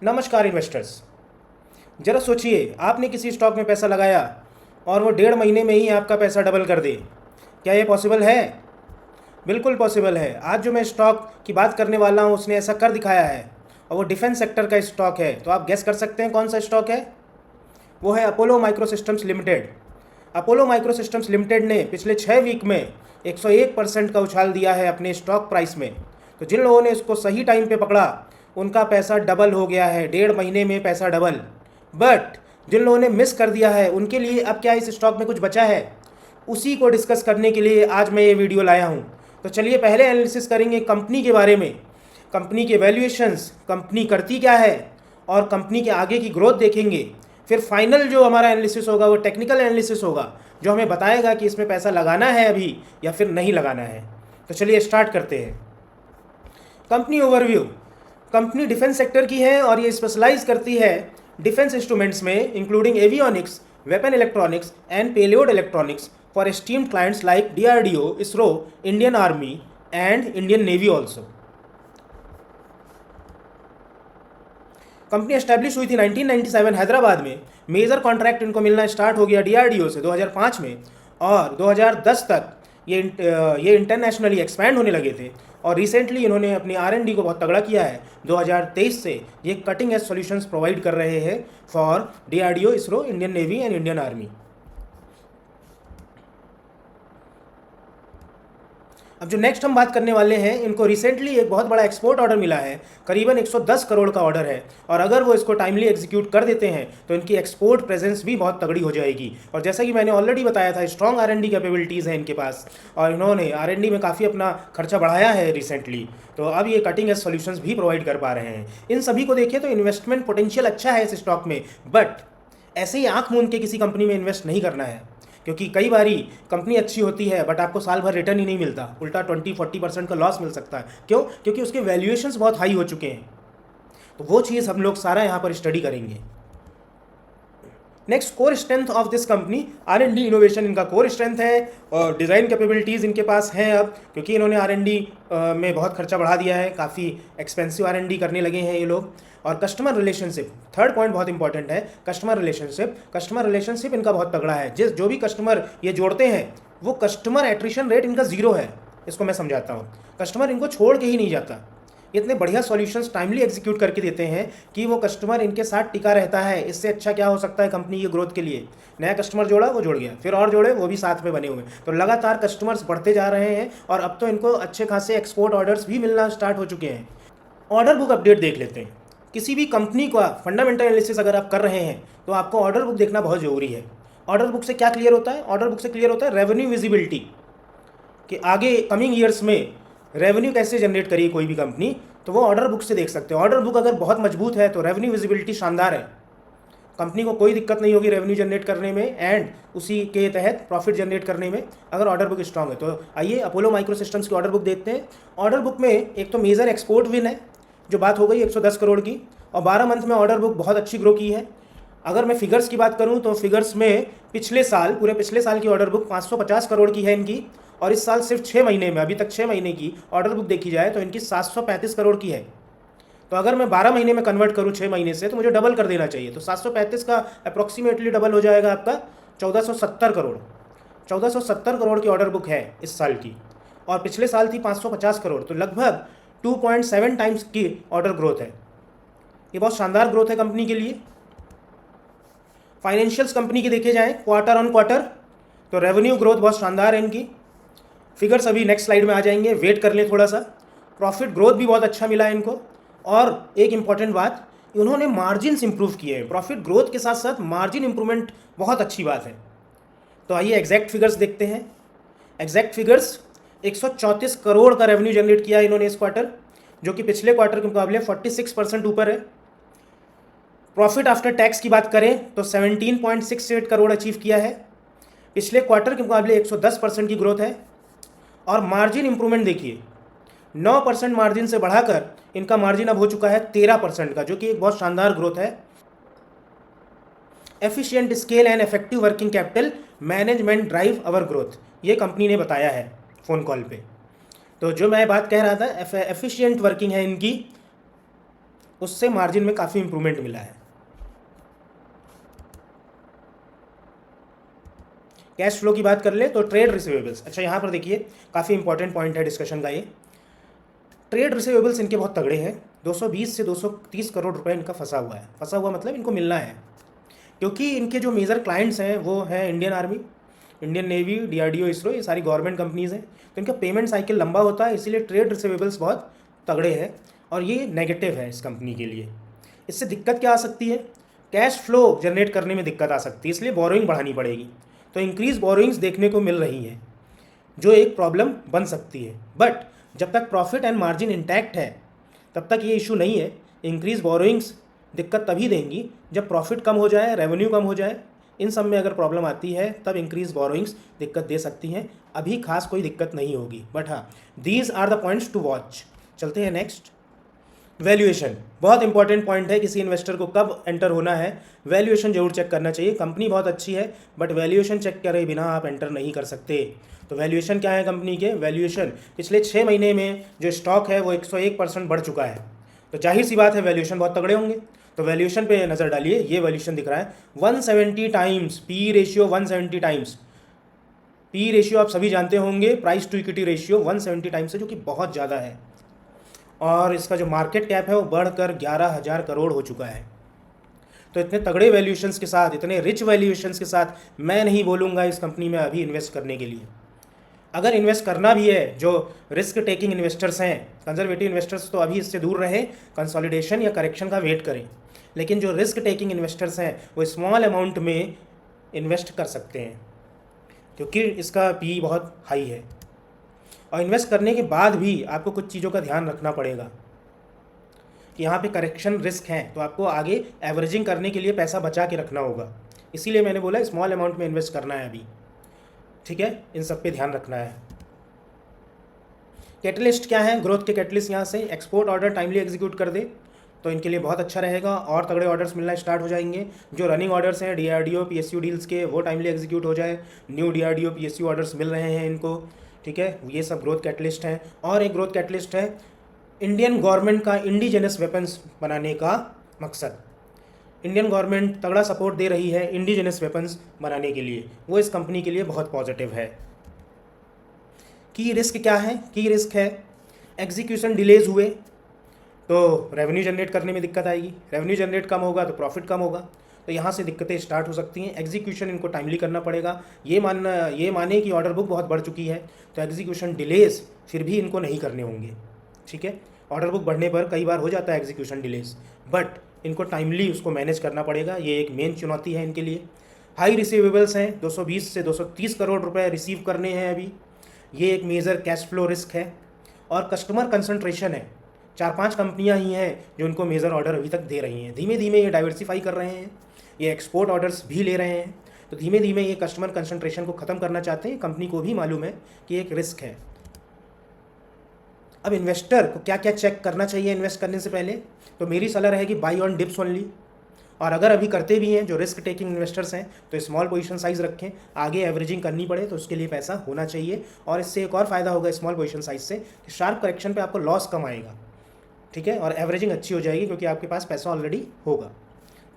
नमस्कार इन्वेस्टर्स। जरा सोचिए, आपने किसी स्टॉक में पैसा लगाया और वो 1.5 महीने में ही आपका पैसा डबल कर दे। क्या ये पॉसिबल है? बिल्कुल पॉसिबल है। आज जो मैं स्टॉक की बात करने वाला हूँ उसने ऐसा कर दिखाया है, और वो डिफेंस सेक्टर का स्टॉक है। तो आप गेस कर सकते हैं कौन सा स्टॉक है? वो है Apollo Microsystems limited. Apollo Microsystems limited ने पिछले 6 वीक में 101% का उछाल दिया है अपने स्टॉक प्राइस में। तो जिन लोगों ने उसको सही टाइम पे पकड़ा उनका पैसा डबल हो गया है, 1.5 महीने में पैसा डबल। बट जिन लोगों ने मिस कर दिया है उनके लिए अब क्या इस स्टॉक में कुछ बचा है? उसी को डिस्कस करने के लिए आज मैं ये वीडियो लाया हूँ। तो चलिए पहले एनालिसिस करेंगे कंपनी के बारे में, कंपनी के वैल्यूएशंस, कंपनी करती क्या है, और कंपनी के आगे की ग्रोथ देखेंगे। फिर फाइनल जो हमारा एनालिसिस होगा वो टेक्निकल एनालिसिस होगा, जो हमें बताएगा कि इसमें पैसा लगाना है अभी या फिर नहीं लगाना है। तो चलिए स्टार्ट करते हैं। Company overview. Company defence sector की है और ये स्पेशलाइज करती है डिफेंस इंस्ट्रूमेंट्स में, including avionics, weapon electronics and payload electronics for esteemed clients like DRDO, ISRO, Indian army and Indian navy also. Company establish हुई थी 1997 हैदराबाद में। मेजर कॉन्ट्रैक्ट इनको मिलना स्टार्ट हो गया डीआरडीओ से 2005 में, और 2010 तक ये इंटरनेशनली एक्सपैंड होने लगे थे। और रिसेंटली इन्होंने अपनी आर.एन.डी को बहुत तगड़ा किया है। 2023 से ये कटिंग एज सॉल्यूशंस प्रोवाइड कर रहे हैं for DRDO, ISRO, Indian navy and Indian army. अब जो नेक्स्ट हम बात करने वाले हैं, इनको रिसेंटली एक बहुत बड़ा एक्सपोर्ट ऑर्डर मिला है, करीबन 110 करोड़ का ऑर्डर है। और अगर वो इसको टाइमली एग्जीक्यूट कर देते हैं तो इनकी एक्सपोर्ट प्रेजेंस भी बहुत तगड़ी हो जाएगी। और जैसा कि मैंने ऑलरेडी बताया था, स्ट्रॉन्ग आर.एन.डी कैपेबिलिटीज़ है इनके पास, और इन्होंने आर.एन.डी में काफ़ी अपना खर्चा बढ़ाया है रिसेंटली। तो अब ये कटिंग एज सॉल्यूशंस भी प्रोवाइड कर पा रहे हैं। इन सभी को देखें तो इन्वेस्टमेंट पोटेंशियल अच्छा है इस स्टॉक में। बट ऐसे ही आंख मूंद के किसी कंपनी में इन्वेस्ट नहीं करना है, क्योंकि कई बारी कंपनी अच्छी होती है बट आपको साल भर रिटर्न ही नहीं मिलता, उल्टा 20-40% का लॉस मिल सकता है। क्यों? क्योंकि उसके वैल्यूएशंस बहुत हाई हो चुके हैं। तो वो चीज़ हम लोग सारा यहाँ पर स्टडी करेंगे। Next, core strength of this company. R and D innovation इनका कोर स्ट्रेंथ है, और डिज़ाइन कैपेबिलिटीज़ इनके पास हैं अब, क्योंकि इन्होंने आर.एन.डी में बहुत खर्चा बढ़ा दिया है, काफ़ी एक्सपेंसिव आर.एन.डी करने लगे हैं ये लोग। और कस्टमर रिलेशनशिप, थर्ड पॉइंट बहुत इंपॉर्टेंट है, कस्टमर रिलेशनशिप। कस्टमर रिलेशनशिप इनका बहुत तगड़ा है। जो भी कस्टमर ये जोड़ते हैं वो कस्टमर एट्रिशन रेट इनका 0 है। इसको मैं समझाता हूँ। कस्टमर इनको छोड़ के ही नहीं जाता। इतने बढ़िया सॉल्यूशंस टाइमली एग्जीक्यूट करके देते हैं कि वो कस्टमर इनके साथ टिका रहता है। इससे अच्छा क्या हो सकता है कंपनी की ग्रोथ के लिए? नया कस्टमर जोड़ा, वो जुड़ गया, फिर और जोड़े, वो भी साथ में बने हुए। तो लगातार कस्टमर्स बढ़ते जा रहे हैं, और अब तो इनको अच्छे खासे एक्सपोर्ट ऑर्डर्स भी मिलना स्टार्ट हो चुके हैं। ऑर्डर बुक अपडेट देख लेते हैं। किसी भी कंपनी का फंडामेंटल एनालिसिस अगर आप कर रहे हैं तो आपको ऑर्डर बुक देखना बहुत ज़रूरी है। ऑर्डर बुक से क्या क्लियर होता है? ऑर्डर बुक से क्लियर होता है रेवेन्यू विजिबिलिटी, कि आगे कमिंग ईयर्स में रेवेन्यू कैसे जनरेट करिए कोई भी कंपनी, तो वो ऑर्डर बुक से देख सकते हो। ऑर्डर बुक अगर बहुत मजबूत है तो रेवेन्यू विजिबिलिटी शानदार है, कंपनी को कोई दिक्कत नहीं होगी रेवेन्यू जनरेट करने में एंड उसी के तहत प्रॉफिट जनरेट करने में, अगर ऑर्डर बुक स्ट्रांग है। तो आइए अपोलो माइक्रोसिस्टम्स की ऑर्डर बुक देखते हैं। ऑर्डर बुक में एक तो मेजर एक्सपोर्ट विन है, जो बात हो गई 110 करोड़ की, और 12 मंथ में ऑर्डर बुक बहुत अच्छी ग्रो की है। अगर मैं फिगर्स की बात करूं तो फिगर्स में पूरे पिछले साल की ऑर्डर बुक 550 करोड़ की है इनकी, और इस साल सिर्फ 6 महीने में, अभी तक 6 महीने की ऑर्डर बुक देखी जाए तो इनकी 735 करोड़ की है। तो अगर मैं 12 महीने में कन्वर्ट करूँ 6 महीने से, तो मुझे डबल कर देना चाहिए। तो 735 का अप्रॉक्सीमेटली डबल हो जाएगा आपका 1470 करोड़। 1470 करोड़ की ऑर्डर बुक है इस साल की, और पिछले साल थी 550 करोड़। तो लगभग 2.7 टाइम्स की ऑर्डर ग्रोथ है। ये बहुत शानदार ग्रोथ है कंपनी के लिए। फाइनेंशियल्स कंपनी के देखे जाएं क्वार्टर ऑन क्वार्टर, तो रेवेन्यू ग्रोथ बहुत शानदार है इनकी। फिगर्स अभी नेक्स्ट स्लाइड में आ जाएंगे, वेट कर लें थोड़ा सा। प्रॉफिट ग्रोथ भी बहुत अच्छा मिला है इनको, और एक इंपॉर्टेंट बात, उन्होंने मार्जिन्स इंप्रूव किए हैं। प्रॉफिट ग्रोथ के साथ साथ मार्जिन इंप्रूवमेंट बहुत अच्छी बात है। तो आइए एग्जैक्ट फिगर्स देखते हैं। एग्जैक्ट फिगर्स, 134 करोड़ का रेवेन्यू जनरेट किया इन्होंने इस क्वार्टर, जो कि पिछले क्वार्टर के मुकाबले 46% ऊपर है। प्रॉफिट आफ्टर टैक्स की बात करें तो 17.68 करोड़ अचीव किया है, पिछले क्वार्टर के मुकाबले 110% की ग्रोथ है। और मार्जिन इंप्रूवमेंट देखिए, 9% मार्जिन से बढ़ाकर इनका मार्जिन अब हो चुका है 13% का, जो कि एक बहुत शानदार ग्रोथ है। Efficient scale and effective working capital management drive our growth, ये कंपनी ने बताया है फ़ोन कॉल पे। तो जो मैं बात कह रहा था, एफिशिएंट वर्किंग है इनकी, उससे मार्जिन में काफ़ी इंप्रूवमेंट मिला है। कैश फ्लो की बात कर ले तो ट्रेड रिसीवेबल्स, अच्छा यहाँ पर देखिए काफ़ी इंपॉर्टेंट पॉइंट है डिस्कशन का ये। ट्रेड रिसीवेबल्स इनके बहुत तगड़े हैं, 220 से 230 करोड़ रुपए इनका फंसा हुआ है। फंसा हुआ मतलब इनको मिलना है, क्योंकि इनके जो मेजर क्लाइंट्स हैं वो हैं Indian army, Indian navy, DRDO, ISRO, ये सारी गवर्नमेंट कंपनीज़ हैं। तो इनका पेमेंट साइकिल लंबा होता है, इसीलिए ट्रेड रिसीवेबल्स बहुत तगड़े हैं और ये नेगेटिव है इस कंपनी के लिए। इससे दिक्कत क्या आ सकती है, कैश फ्लो जनरेट करने में दिक्कत आ सकती है, इसलिए बोरोइंग बढ़ानी पड़ेगी। तो इंक्रीज बोरोइंग्स देखने को मिल रही हैं, जो एक प्रॉब्लम बन सकती है। बट जब तक प्रॉफिट एंड मार्जिन इंटैक्ट है तब तक ये इशू नहीं है। इंक्रीज बोरोइंग्स दिक्कत तभी देंगी जब प्रॉफिट कम हो जाए, रेवेन्यू कम हो जाए, इन सब में अगर प्रॉब्लम आती है तब इंक्रीज बोरोइंग्स दिक्कत दे सकती हैं। अभी खास कोई दिक्कत नहीं होगी, बट हाँ, these are the points to watch. चलते हैं नेक्स्ट। वैल्यूएशन बहुत इंपॉर्टेंट पॉइंट है, किसी इन्वेस्टर को कब एंटर होना है वैल्यूएशन जरूर चेक करना चाहिए। कंपनी बहुत अच्छी है बट वैल्यूएशन चेक करे बिना आप एंटर नहीं कर सकते। तो वैल्यूएशन क्या है कंपनी के, वैल्यूएशन पिछले 6 महीने में जो स्टॉक है वो 101% बढ़ चुका है, तो जाहिर सी बात है वैल्यूएशन बहुत तगड़े होंगे। तो वैल्यूएशन पे नज़र डालिए, ये वैल्यूएशन दिख रहा है 170 times, P ratio 170 times. P ratio आप सभी जानते होंगे, price to equity ratio 170 times है, जो कि बहुत ज़्यादा है। और इसका जो मार्केट कैप है वो बढ़कर 11,000 करोड़ हो चुका है। तो इतने तगड़े वैल्यूएशंस के साथ, इतने रिच वैल्यूएशंस के साथ मैं नहीं बोलूँगा इस कंपनी में अभी इन्वेस्ट करने के लिए। अगर इन्वेस्ट करना भी है, जो रिस्क टेकिंग इन्वेस्टर्स हैं, कंजर्वेटिव इन्वेस्टर्स, तो अभी इससे दूर रहें, कंसोलिडेशन या करेक्शन का वेट करें। लेकिन जो रिस्क टेकिंग इन्वेस्टर्स हैं वो स्मॉल अमाउंट में इन्वेस्ट कर सकते हैं, क्योंकि इसका पी बहुत हाई है। और इन्वेस्ट करने के बाद भी आपको कुछ चीज़ों का ध्यान रखना पड़ेगा कि यहाँ पे करेक्शन रिस्क हैं, तो आपको आगे एवरेजिंग करने के लिए पैसा बचा के रखना होगा। इसीलिए मैंने बोला स्मॉल अमाउंट में इन्वेस्ट करना है अभी, ठीक है, इन सब पे ध्यान रखना है। कैटलिस्ट क्या है, ग्रोथ के कैटलिस्ट यहाँ से एक्सपोर्ट ऑर्डर टाइमली एग्जीक्यूट कर दे तो इनके लिए बहुत अच्छा रहेगा और तगड़े ऑर्डर्स मिलना स्टार्ट हो जाएंगे। जो रनिंग ऑर्डर्स हैं डीआरडीओ पीएसयू डील्स के, वो टाइमली एग्जीक्यूट हो जाए। न्यू डीआरडीओ पीएसयू ऑर्डर्स मिल रहे हैं इनको, ठीक है, ये सब ग्रोथ कैटलिस्ट हैं। और एक ग्रोथ कैटलिस्ट है इंडियन गवर्नमेंट का इंडिजिनस वेपन्स बनाने का मकसद। इंडियन गवर्नमेंट तगड़ा सपोर्ट दे रही है इंडिजिनस वेपन्स बनाने के लिए, वो इस कंपनी के लिए बहुत पॉजिटिव है। की रिस्क क्या है, की रिस्क है एग्जीक्यूशन डिलेज हुए तो रेवेन्यू जनरेट करने में दिक्कत आएगी, रेवेन्यू जनरेट कम होगा तो प्रॉफिट कम होगा, तो यहाँ से दिक्कतें स्टार्ट हो सकती हैं। एग्जीक्यूशन इनको टाइमली करना पड़ेगा। ये माने कि ऑर्डर बुक बहुत बढ़ चुकी है तो एग्जीक्यूशन डिलेज फिर भी इनको नहीं करने होंगे, ठीक है। ऑर्डर बुक बढ़ने पर कई बार हो जाता है एग्जीक्यूशन डिलेज, बट इनको टाइमली उसको मैनेज करना पड़ेगा, ये एक मेन चुनौती है इनके लिए। हाई रिसीवेबल्स हैं, 220 से 230 करोड़ रुपए रिसीव करने हैं अभी, ये एक मेजर कैश फ्लो रिस्क है। और कस्टमर कंसंट्रेशन है, 4-5 कंपनियां ही हैं जो इनको मेजर ऑर्डर अभी तक दे रही हैं। धीमे धीमे ये डाइवर्सिफाई कर रहे हैं, ये एक्सपोर्ट ऑर्डर्स भी ले रहे हैं, तो धीमे धीमे ये कस्टमर कंसंट्रेशन को ख़त्म करना चाहते हैं। कंपनी को भी मालूम है कि एक रिस्क है। अब इन्वेस्टर को क्या क्या चेक करना चाहिए इन्वेस्ट करने से पहले, तो मेरी सलाह रहेगी बाई ऑन डिप्स ओनली। और अगर अभी करते भी हैं जो रिस्क टेकिंग इन्वेस्टर्स हैं तो स्मॉल पोजीशन साइज़ रखें, आगे एवरेजिंग करनी पड़े तो उसके लिए पैसा होना चाहिए। और इससे एक और फ़ायदा होगा स्मॉल पोजीशन साइज़ से कि शार्प करेक्शन पे आपको लॉस कम आएगा, ठीक है, और एवरेजिंग अच्छी हो जाएगी क्योंकि आपके पास पैसा ऑलरेडी होगा।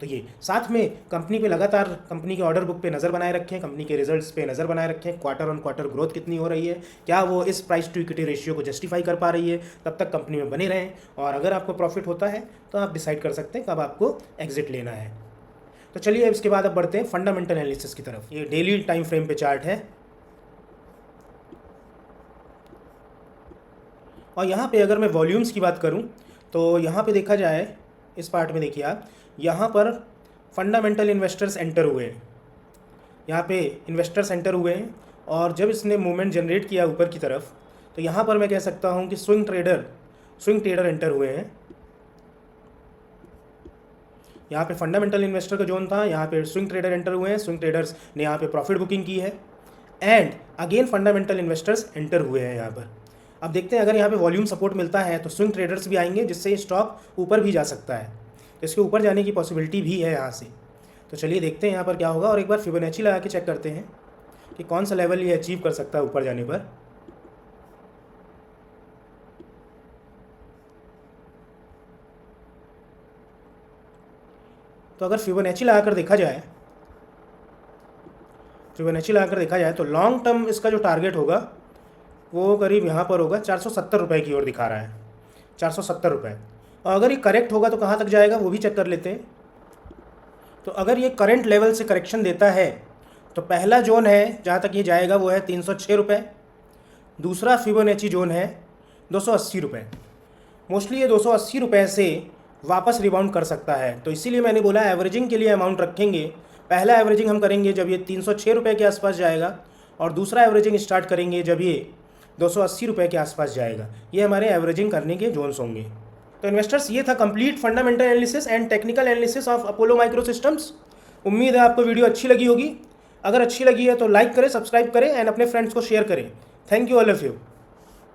तो ये साथ में कंपनी पे लगातार कंपनी के ऑर्डर बुक पे नज़र बनाए रखें, कंपनी के रिजल्ट्स पे नज़र बनाए रखें, क्वार्टर ऑन क्वार्टर ग्रोथ कितनी हो रही है, क्या वो इस प्राइस टू इक्विटी रेशियो को जस्टिफाई कर पा रही है, तब तक कंपनी में बने रहें। और अगर आपको प्रॉफिट होता है तो आप डिसाइड कर सकते हैं कब आपको एग्जिट लेना है। तो चलिए इसके बाद अब बढ़ते हैं फंडामेंटल एनालिसिस की तरफ। ये डेली टाइम फ्रेम पे चार्ट है और यहाँ पे अगर मैं वॉल्यूम्स की बात करूँ तो यहाँ पे देखा जाए, इस पार्ट में देखिए आप, यहाँ पर फंडामेंटल इन्वेस्टर्स एंटर हुए हैं, यहाँ पे इन्वेस्टर्स एंटर हुए हैं। और जब इसने मूवमेंट जनरेट किया ऊपर की तरफ तो यहाँ पर मैं कह सकता हूँ कि स्विंग ट्रेडर एंटर हुए हैं। यहाँ पे फंडामेंटल इन्वेस्टर का जोन था, यहाँ पे स्विंग ट्रेडर एंटर हुए हैं, स्विंग ट्रेडर्स ने यहाँ पे प्रॉफिट बुकिंग की है and again fundamental investors enter हुए हैं यहाँ पर। अब देखते हैं अगर यहाँ पे वॉल्यूम सपोर्ट मिलता है तो स्विंग ट्रेडर्स भी आएंगे, जिससे स्टॉक ऊपर भी जा सकता है, तो इसके ऊपर जाने की पॉसिबिलिटी भी है यहाँ से। तो चलिए देखते हैं यहाँ पर क्या होगा और एक बार फिबोनाची लगा के चेक करते हैं कि कौन सा लेवल ये अचीव कर सकता है ऊपर जाने पर। तो अगर फिबोनाची लगाकर देखा जाए तो लॉन्ग टर्म इसका जो टारगेट होगा वो करीब यहाँ पर होगा 470 रुपये की ओर दिखा रहा है, 470 रुपये। और अगर ये करेक्ट होगा तो कहाँ तक जाएगा वो भी चेक कर लेते हैं। तो अगर ये करंट लेवल से करेक्शन देता है तो पहला जोन है जहाँ तक ये जाएगा वो है 306 रुपये। दूसरा फिबोनाची जोन है 280 रुपये। मोस्टली ये 280 रुपये से वापस रिबाउंड कर सकता है, तो इसीलिए मैंने बोला एवरेजिंग के लिए अमाउंट रखेंगे। पहला एवरेजिंग हम करेंगे जब ये 306 रुपये के आसपास जाएगा, और दूसरा एवरेजिंग स्टार्ट करेंगे जब ये 280 रुपये के आसपास जाएगा। ये हमारे एवरेजिंग करने के जोन्स होंगे। तो इन्वेस्टर्स, ये था complete fundamental analysis and technical analysis of Apollo micro systems. उम्मीद है आपको वीडियो अच्छी लगी होगी। अगर अच्छी लगी है तो लाइक करें, सब्सक्राइब करें एंड अपने फ्रेंड्स को शेयर करें। Thank you all of you.